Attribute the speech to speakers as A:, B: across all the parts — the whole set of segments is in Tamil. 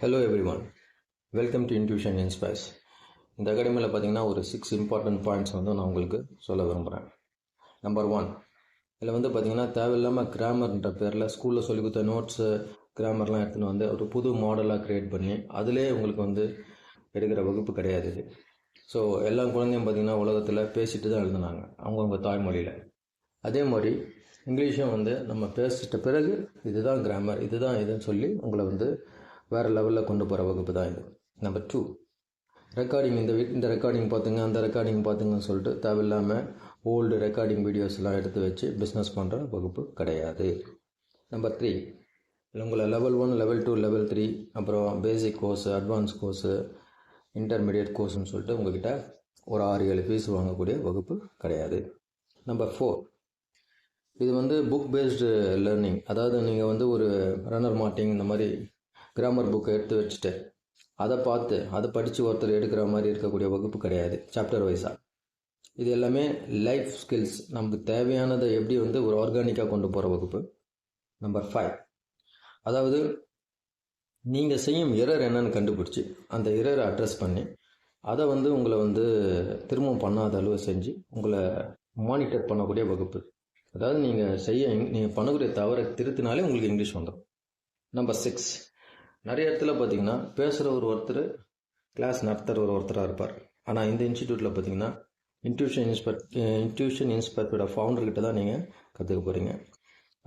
A: Hello everyone, welcome to Intuition Inspires. இந்த அகாடமியில் பார்த்தீங்கன்னா ஒரு 6 இம்பார்ட்டன்ட் பாயிண்ட்ஸ் நான் உங்களுக்கு சொல்ல விரும்புகிறேன். நம்பர் 1, இதில் பார்த்தீங்கன்னா தேவையில்லாமல் கிராமர்ன்ற பேரில் ஸ்கூலில் சொல்லி கொடுத்த நோட்ஸு கிராமர்லாம் எடுத்துன்னு ஒரு புது மாடலாக க்ரியேட் பண்ணி அதிலே உங்களுக்கு எடுக்கிற வகுப்பு கிடையாது இது. ஸோ எல்லா குழந்தையும் பார்த்தீங்கன்னா உலகத்தில் பேசிட்டு தான் எழுதுனாங்க அவங்கவுங்க தாய்மொழியில். அதே மாதிரி இங்கிலீஷும் நம்ம பேசிட்ட பிறகு இதுதான் கிராமர், இதுதான் இதுன்னு சொல்லி உங்களை வேறு லெவலில் கொண்டு போகிற வகுப்பு தான் இது. Number 2, recording. இந்த ரெக்கார்டிங் பார்த்துங்க, அந்த ரெக்கார்டிங் பார்த்துங்கன்னு சொல்லிட்டு தேவையில்லாமல் ஓல்டு ரெக்கார்டிங் வீடியோஸ்லாம் எடுத்து வச்சு பிஸ்னஸ் பண்ணுற வகுப்பு கிடையாது. நம்பர் 3, உங்களை லெவல் 1, லெவல் 2, லெவல் 3, அப்புறம் பேசிக் கோர்ஸு, அட்வான்ஸ் கோர்ஸு, இன்டர்மீடியட் கோர்ஸுன்னு சொல்லிட்டு உங்கள்கிட்ட ஒரு 6-7 ஃபீஸ் வாங்கக்கூடிய வகுப்பு கிடையாது. நம்பர் 4, இது புக் பேஸ்டு லேர்னிங். அதாவது நீங்கள் ஒரு ரன்னர் மார்ட்டிங் இந்த மாதிரி கிராமர் புக்கை எடுத்து வச்சுட்டு அதை படித்து ஒருத்தர் எடுக்கிற மாதிரி இருக்கக்கூடிய வகுப்பு கிடையாது, சாப்டர் வைஸாக. இது எல்லாமே லைஃப் ஸ்கில்ஸ், நமக்கு தேவையானதை எப்படி ஒரு ஆர்கானிக்காக கொண்டு போகிற வகுப்பு. நம்பர் 5, அதாவது நீங்கள் செய்யும் எரர் என்னன்னு கண்டுபிடிச்சி அந்த எரரை அட்ரஸ் பண்ணி அதை உங்களை திரும்பவும் பண்ணாத அளவு செஞ்சு உங்களை மானிட்டர் பண்ணக்கூடிய வகுப்பு. அதாவது நீங்கள் பண்ணக்கூடிய தவறை திருத்தினாலே உங்களுக்கு இங்கிலீஷ் வந்துடும். நம்பர் 6, நிறைய இடத்துல பார்த்தீங்கன்னா பேசுகிற ஒருத்தர் கிளாஸ் நடத்துகிற ஒருத்தராக இருப்பார். ஆனால் இந்த இன்ஸ்டிடியூட்டில் பார்த்தீங்கன்னா இன்ட்யூஷன் இன்ஸ்பெக்டரோட ஃபவுண்டர்கிட்ட தான் நீங்கள் கற்றுக்க போகிறீங்க.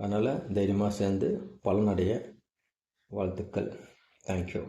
A: அதனால் தைரியமாக சேர்ந்து பலனடைய வாழ்த்துக்கள். தேங்க்யூ.